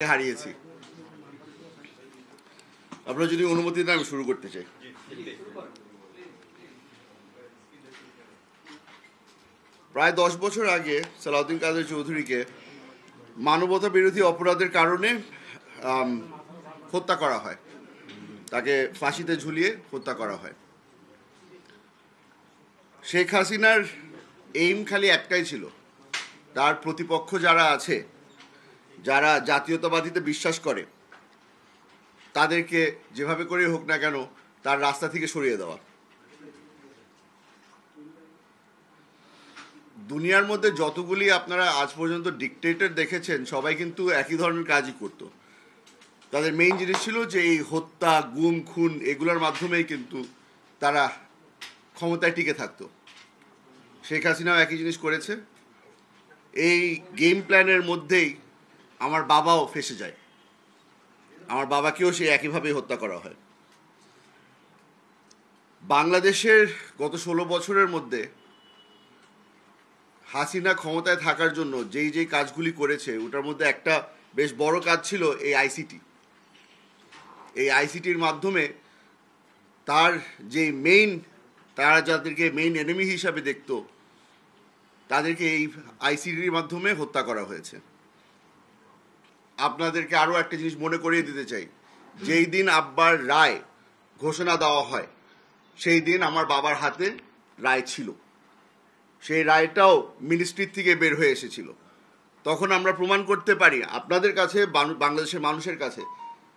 হারিয়েছি। আপনারা যদি অনুমতি দেন আমি শুরু করতে চাই। প্রায় 10 বছর আগে সালাউদ্দিন কাদের চৌধুরীকে মানবতা বিরোধী অপরাধের কারণে হত্যা করা হয়, তাকে ফাঁসিতে ঝুলিয়ে হত্যা করা হয়। শেখ হাসিনার এইম খালি একটাই ছিল, তার প্রতিপক্ষ যারা আছে, যারা জাতীয়তাবাদীতে বিশ্বাস করে, তাদেরকে যেভাবে করে হোক না কেন তার রাস্তা থেকে সরিয়ে দেওয়া। দুনিয়ার মধ্যে যতগুলি আপনারা আজ পর্যন্ত ডিকটেটর দেখেছেন, সবাই কিন্তু একই ধরনের কাজই করত। তাদের মেইন জিনিস ছিল যে এই হত্যা, গুম, খুন এগুলোর মাধ্যমেই কিন্তু তারা ক্ষমতায় টিকে থাকতো। শেখ হাসিনাও একই জিনিস করেছে। এই গেম প্ল্যানের মধ্যেই আমার বাবাও ফেঁসে যায়, আমার বাবাকেও সেই একইভাবেই হত্যা করা হয়। বাংলাদেশের গত 16 বছরের মধ্যে হাসিনা ক্ষমতায় থাকার জন্য যেই কাজগুলি করেছে, ওটার মধ্যে একটা বেশ বড় কাজ ছিল এই আইসিটি। এই আইসিটির মাধ্যমে তার যে তারা যাদেরকে মেইন এনিমি হিসাবে দেখত, তাদেরকে এই আইসিটির মাধ্যমে হত্যা করা হয়েছে। আপনাদেরকে আরও একটা জিনিস মনে করিয়ে দিতে চাই, যেই দিন আব্বার রায় ঘোষণা দেওয়া হয়, সেই দিন আমার বাবার হাতে রায় ছিল। সেই রায়টাও মিনিস্ট্রির থেকে বের হয়ে এসেছিল। তখন আমরা প্রমাণ করতে পারি আপনাদের কাছে, বাংলাদেশের মানুষের কাছে,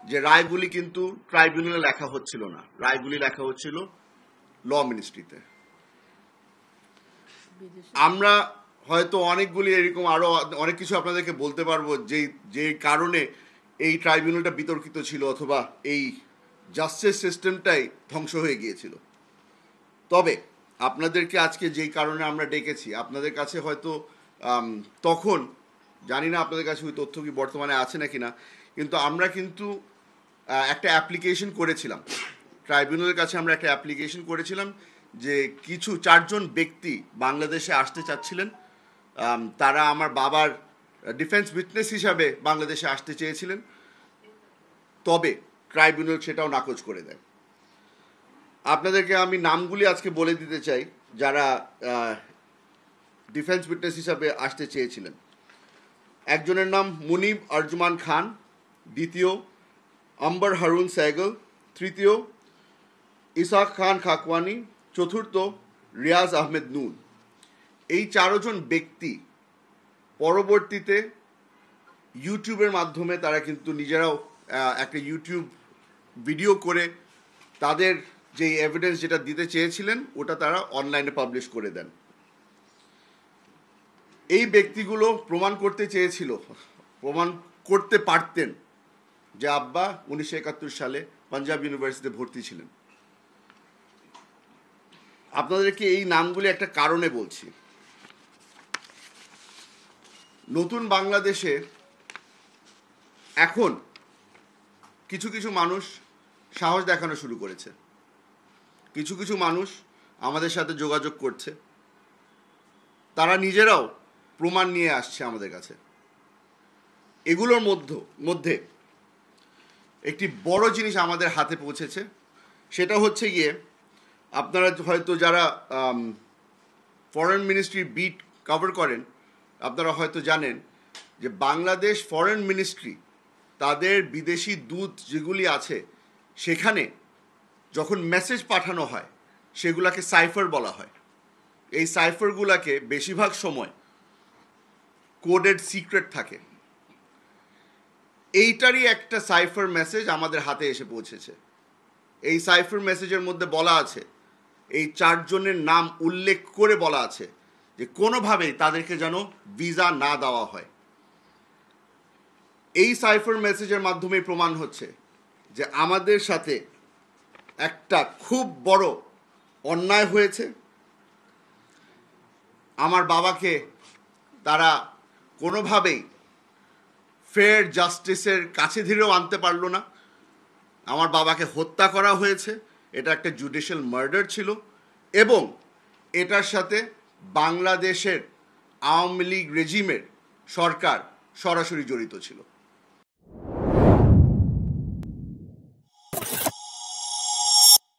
যে রায়গুলি কিন্তু ট্রাইব্যুনালে লেখা হচ্ছিল না, রায়গুলি লেখা হচ্ছিল ল মিনিস্ট্রিতে। আমরা হয়তো অনেকগুলি এরকম আরও অনেক কিছু আপনাদেরকে বলতে পারবো যে কারণে এই ট্রাইব্যুনালটা বিতর্কিত ছিল, অথবা এই জাস্টিস সিস্টেমটাই ধ্বংস হয়ে গিয়েছিল। তবে আপনাদেরকে আজকে যেই কারণে আমরা ডেকেছি, আপনাদের কাছে হয়তো তখন জানি না আপনাদের কাছে ওই তথ্য কি বর্তমানে আছে নাকি না, কিন্তু আমরা কিন্তু একটা অ্যাপ্লিকেশন করেছিলাম ট্রাইব্যুনালের কাছে। আমরা একটা অ্যাপ্লিকেশন করেছিলাম যে কিছু 4 জন ব্যক্তি বাংলাদেশে আসতে চাচ্ছিলেন। তারা আমার বাবার ডিফেন্স উইটনেস হিসাবে বাংলাদেশে আসতে চেয়েছিলেন, তবে ট্রাইব্যুনাল সেটাও নাকচ করে দেয়। আপনাদেরকে আমি নামগুলি আজকে বলে দিতে চাই যারা ডিফেন্স উইটনেস হিসাবে আসতে চেয়েছিলেন। একজনের নাম মুনিব আরজমান খান, দ্বিতীয় আম্বার হারুন সাইগল, তৃতীয় ইসাক খান খাকওয়ানি, চতুর্থ রিয়াজ আহমেদ নুন। এই 4 জন ব্যক্তি পরবর্তীতে ইউটিউবের মাধ্যমে তারা কিন্তু নিজেরাও একটা ইউটিউব ভিডিও করে তাদের যে এভিডেন্স যেটা দিতে চেয়েছিলেন, ওটা তারা অনলাইনে পাবলিশ করে দেন। এই ব্যক্তিগুলো প্রমাণ করতে চেয়েছিল, প্রমাণ করতে পারতেন যে আব্বা 1971 সালে পাঞ্জাব ইউনিভার্সিটিতে ভর্তি ছিলেন। আপনাদেরকে এই নামগুলি একটা কারণে বলছি। নতুন বাংলাদেশে এখন কিছু কিছু মানুষ সাহস দেখানো শুরু করেছে, কিছু কিছু মানুষ আমাদের সাথে যোগাযোগ করছে, তারা নিজেরাও প্রমাণ নিয়ে আসছে আমাদের কাছে। এগুলোর মধ্যে একটি বড় জিনিস আমাদের হাতে পৌঁছেছে, সেটা হচ্ছে গিয়ে, আপনারা হয়তো যারা ফরেন মিনিস্ট্রি বিট কভার করেন, আপনারা হয়তো জানেন যে বাংলাদেশ ফরেন মিনিস্ট্রি তাদের বিদেশি দূত যেগুলি আছে, সেখানে যখন মেসেজ পাঠানো হয় সেগুলাকে সাইফার বলা হয়। এই সাইফারগুলাকে বেশিরভাগ সময় কোডেড সিক্রেট থাকে। এইটারই একটা সাইফার মেসেজ আমাদের হাতে এসে পৌঁছেছে। এই সাইফার মেসেজের মধ্যে বলা আছে, এই 4 জনের নাম উল্লেখ করে বলা আছে যে কোনোভাবেই তাদেরকে যেন ভিসা না দেওয়া হয়। এই সাইফার মেসেজের মাধ্যমে প্রমাণ হচ্ছে যে আমাদের সাথে একটা খুব বড় অন্যায় হয়েছে। আমার বাবাকে তারা কোনোভাবেই ফেয়ার জাস্টিসের কাছে ধীরেও আনতে পারলো না। আমার বাবাকে হত্যা করা হয়েছে, এটা একটা জুডিশিয়াল মার্ডার ছিল, এবং এটার সাথে বাংলাদেশের আওয়ামী লীগ রেজিমের সরকার সরাসরি জড়িত ছিল।